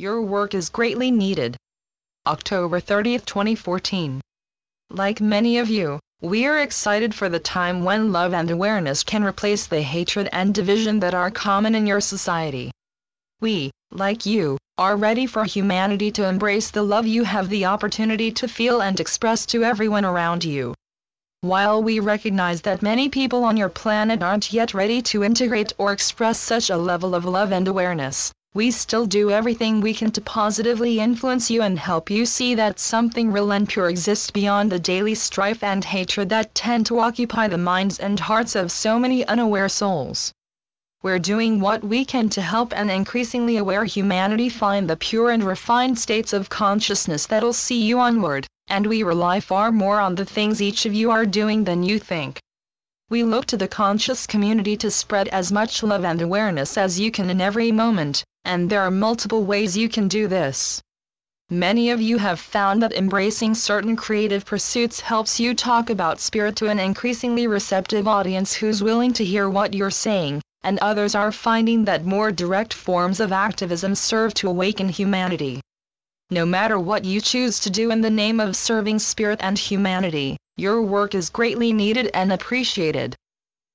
Your work is greatly needed. October 30th, 2014. Like many of you, we are excited for the time when love and awareness can replace the hatred and division that are common in your society. We, like you, are ready for humanity to embrace the love you have the opportunity to feel and express to everyone around you. While we recognize that many people on your planet aren't yet ready to integrate or express such a level of love and awareness, we still do everything we can to positively influence you and help you see that something real and pure exists beyond the daily strife and hatred that tend to occupy the minds and hearts of so many unaware souls. We're doing what we can to help an increasingly aware humanity find the pure and refined states of consciousness that'll see you onward, and we rely far more on the things each of you are doing than you think. We look to the conscious community to spread as much love and awareness as you can in every moment, and there are multiple ways you can do this. Many of you have found that embracing certain creative pursuits helps you talk about spirit to an increasingly receptive audience who's willing to hear what you're saying, and others are finding that more direct forms of activism serve to awaken humanity. No matter what you choose to do in the name of serving spirit and humanity, your work is greatly needed and appreciated.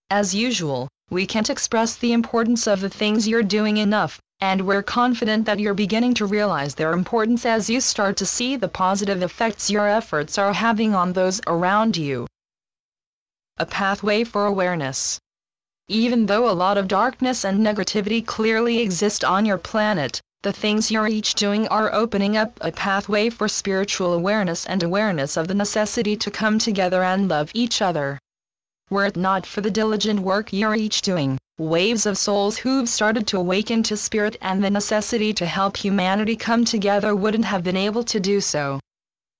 As usual, we can't express the importance of the things you're doing enough, and we're confident that you're beginning to realize their importance as you start to see the positive effects your efforts are having on those around you. A pathway for awareness. Even though a lot of darkness and negativity clearly exist on your planet, the things you're each doing are opening up a pathway for spiritual awareness and awareness of the necessity to come together and love each other. Were it not for the diligent work you're each doing, waves of souls who've started to awaken to spirit and the necessity to help humanity come together wouldn't have been able to do so.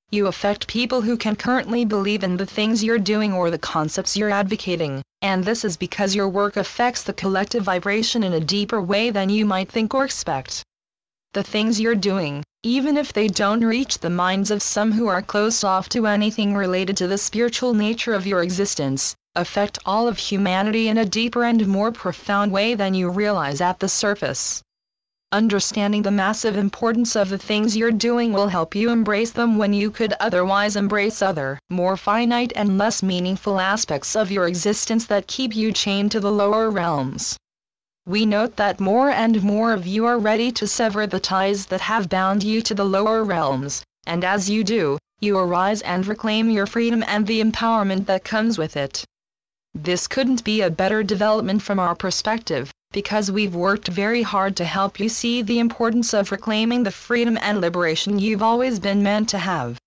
You affect people who can currently believe in the things you're doing or the concepts you're advocating, and this is because your work affects the collective vibration in a deeper way than you might think or expect. The things you're doing, even if they don't reach the minds of some who are closed off to anything related to the spiritual nature of your existence, affect all of humanity in a deeper and more profound way than you realize at the surface. Understanding the massive importance of the things you're doing will help you embrace them when you could otherwise embrace other, more finite and less meaningful aspects of your existence that keep you chained to the lower realms. We note that more and more of you are ready to sever the ties that have bound you to the lower realms, and as you do, you arise and reclaim your freedom and the empowerment that comes with it. This couldn't be a better development from our perspective, because we've worked very hard to help you see the importance of reclaiming the freedom and liberation you've always been meant to have.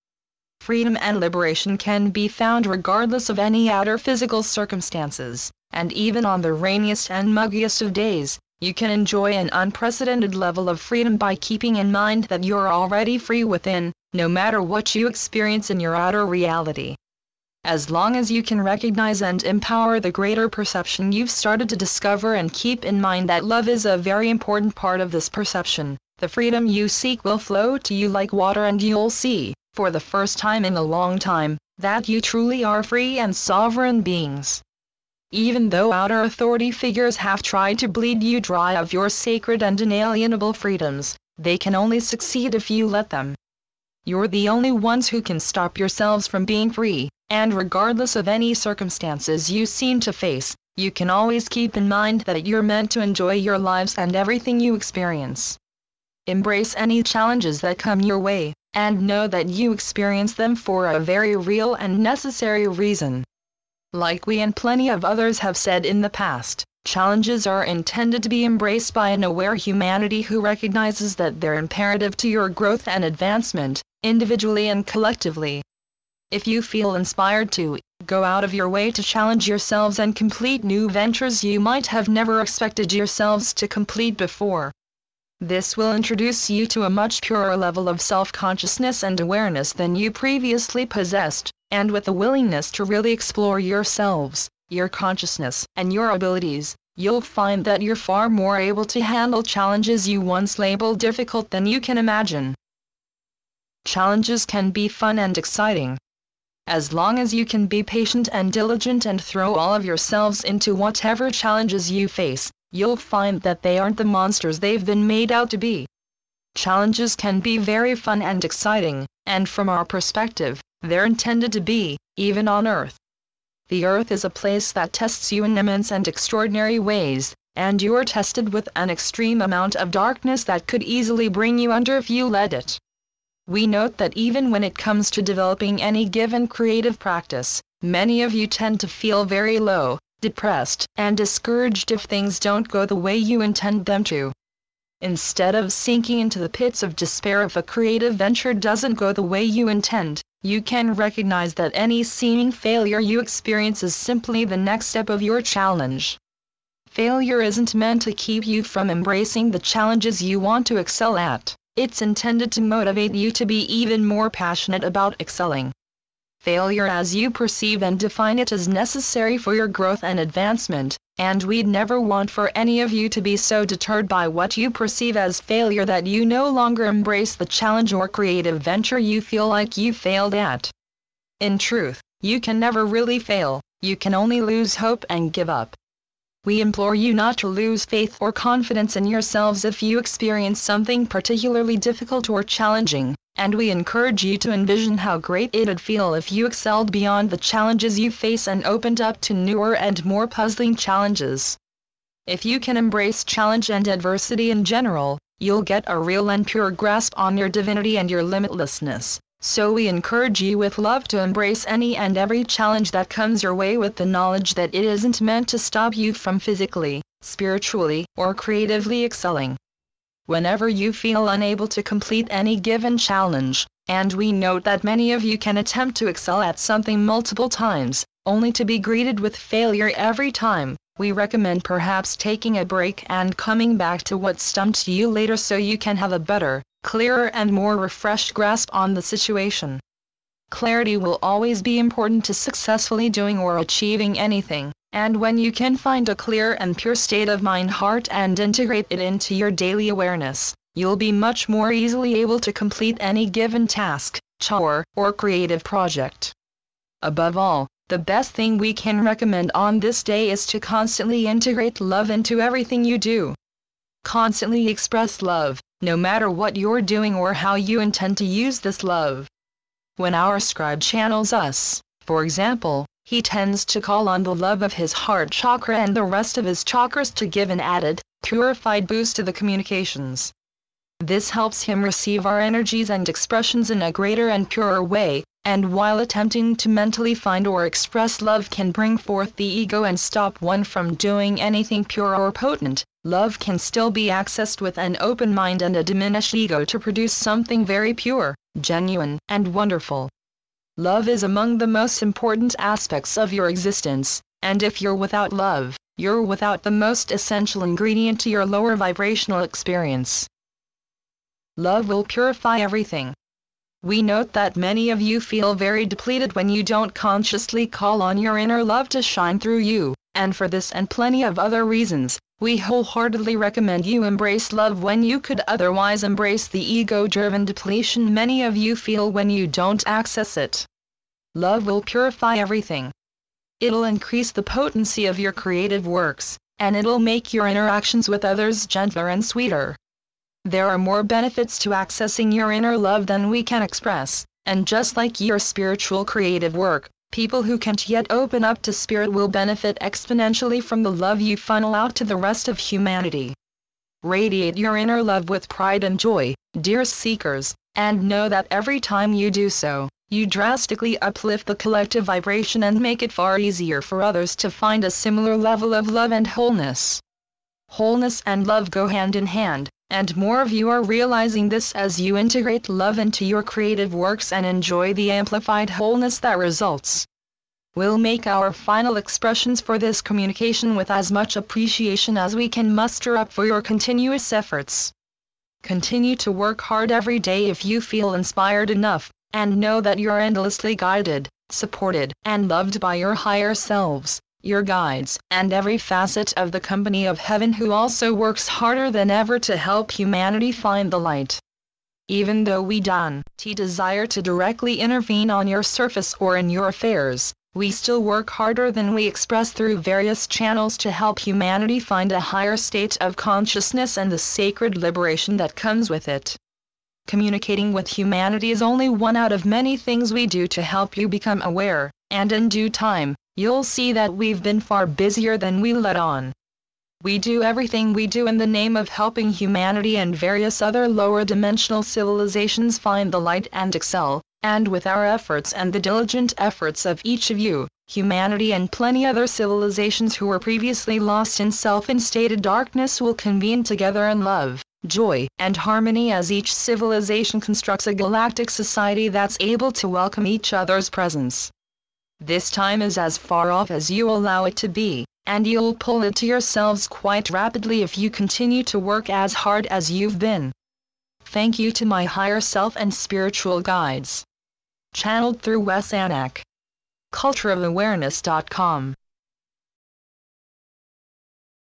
Freedom and liberation can be found regardless of any outer physical circumstances, and even on the rainiest and muggiest of days, you can enjoy an unprecedented level of freedom by keeping in mind that you're already free within, no matter what you experience in your outer reality. As long as you can recognize and empower the greater perception you've started to discover and keep in mind that love is a very important part of this perception, the freedom you seek will flow to you like water and you'll see, for the first time in a long time, that you truly are free and sovereign beings. Even though outer authority figures have tried to bleed you dry of your sacred and inalienable freedoms, they can only succeed if you let them. You're the only ones who can stop yourselves from being free, and regardless of any circumstances you seem to face, you can always keep in mind that you're meant to enjoy your lives and everything you experience. Embrace any challenges that come your way, and know that you experience them for a very real and necessary reason. Like we and plenty of others have said in the past, challenges are intended to be embraced by an aware humanity who recognizes that they're imperative to your growth and advancement, individually and collectively. If you feel inspired to, go out of your way to challenge yourselves and complete new ventures you might have never expected yourselves to complete before. This will introduce you to a much purer level of self-consciousness and awareness than you previously possessed, and with the willingness to really explore yourselves, your consciousness, and your abilities, you'll find that you're far more able to handle challenges you once labeled difficult than you can imagine. Challenges can be fun and exciting. As long as you can be patient and diligent and throw all of yourselves into whatever challenges you face, you'll find that they aren't the monsters they've been made out to be. Challenges can be very fun and exciting, and from our perspective, they're intended to be, even on Earth. The Earth is a place that tests you in immense and extraordinary ways, and you're tested with an extreme amount of darkness that could easily bring you under if you let it. We note that even when it comes to developing any given creative practice, many of you tend to feel very low, depressed, and discouraged if things don't go the way you intend them to. Instead of sinking into the pits of despair if a creative venture doesn't go the way you intend, you can recognize that any seeming failure you experience is simply the next step of your challenge. Failure isn't meant to keep you from embracing the challenges you want to excel at. It's intended to motivate you to be even more passionate about excelling. Failure as you perceive and define it is necessary for your growth and advancement, and we'd never want for any of you to be so deterred by what you perceive as failure that you no longer embrace the challenge or creative venture you feel like you failed at. In truth, you can never really fail, you can only lose hope and give up. We implore you not to lose faith or confidence in yourselves if you experience something particularly difficult or challenging, and we encourage you to envision how great it'd feel if you excelled beyond the challenges you face and opened up to newer and more puzzling challenges. If you can embrace challenge and adversity in general, you'll get a real and pure grasp on your divinity and your limitlessness. So we encourage you with love to embrace any and every challenge that comes your way with the knowledge that it isn't meant to stop you from physically, spiritually, or creatively excelling. Whenever you feel unable to complete any given challenge, and we note that many of you can attempt to excel at something multiple times, only to be greeted with failure every time, we recommend perhaps taking a break and coming back to what stumped you later so you can have a better, clearer and more refreshed grasp on the situation. Clarity will always be important to successfully doing or achieving anything, and when you can find a clear and pure state of mind, heart and integrate it into your daily awareness, you'll be much more easily able to complete any given task, chore, or creative project. Above all, the best thing we can recommend on this day is to constantly integrate love into everything you do. Constantly express love, no matter what you're doing or how you intend to use this love. When our scribe channels us, for example, he tends to call on the love of his heart chakra and the rest of his chakras to give an added, purified boost to the communications. This helps him receive our energies and expressions in a greater and purer way, and while attempting to mentally find or express love can bring forth the ego and stop one from doing anything pure or potent, love can still be accessed with an open mind and a diminished ego to produce something very pure, genuine, and wonderful. Love is among the most important aspects of your existence, and if you're without love, you're without the most essential ingredient to your lower vibrational experience. Love will purify everything. We note that many of you feel very depleted when you don't consciously call on your inner love to shine through you, and for this and plenty of other reasons, we wholeheartedly recommend you embrace love when you could otherwise embrace the ego-driven depletion many of you feel when you don't access it. Love will purify everything. It'll increase the potency of your creative works, and it'll make your interactions with others gentler and sweeter. There are more benefits to accessing your inner love than we can express, and just like your spiritual creative work, people who can't yet open up to spirit will benefit exponentially from the love you funnel out to the rest of humanity. Radiate your inner love with pride and joy, dear seekers, and know that every time you do so, you drastically uplift the collective vibration and make it far easier for others to find a similar level of love and wholeness. Wholeness and love go hand in hand, and more of you are realizing this as you integrate love into your creative works and enjoy the amplified wholeness that results. We'll make our final expressions for this communication with as much appreciation as we can muster up for your continuous efforts. Continue to work hard every day if you feel inspired enough, and know that you're endlessly guided, supported, and loved by your higher selves, your guides, and every facet of the company of heaven who also works harder than ever to help humanity find the light. Even though we don't desire to directly intervene on your surface or in your affairs, we still work harder than we express through various channels to help humanity find a higher state of consciousness and the sacred liberation that comes with it. Communicating with humanity is only one out of many things we do to help you become aware, and in due time, you'll see that we've been far busier than we let on. We do everything we do in the name of helping humanity and various other lower dimensional civilizations find the light and excel, and with our efforts and the diligent efforts of each of you, humanity and plenty other civilizations who were previously lost in self-instated darkness will convene together in love, joy, and harmony as each civilization constructs a galactic society that's able to welcome each other's presence. This time is as far off as you allow it to be, and you'll pull it to yourselves quite rapidly if you continue to work as hard as you've been. Thank you to my higher self and spiritual guides. Channeled through Wes Anak. cultureofawareness.com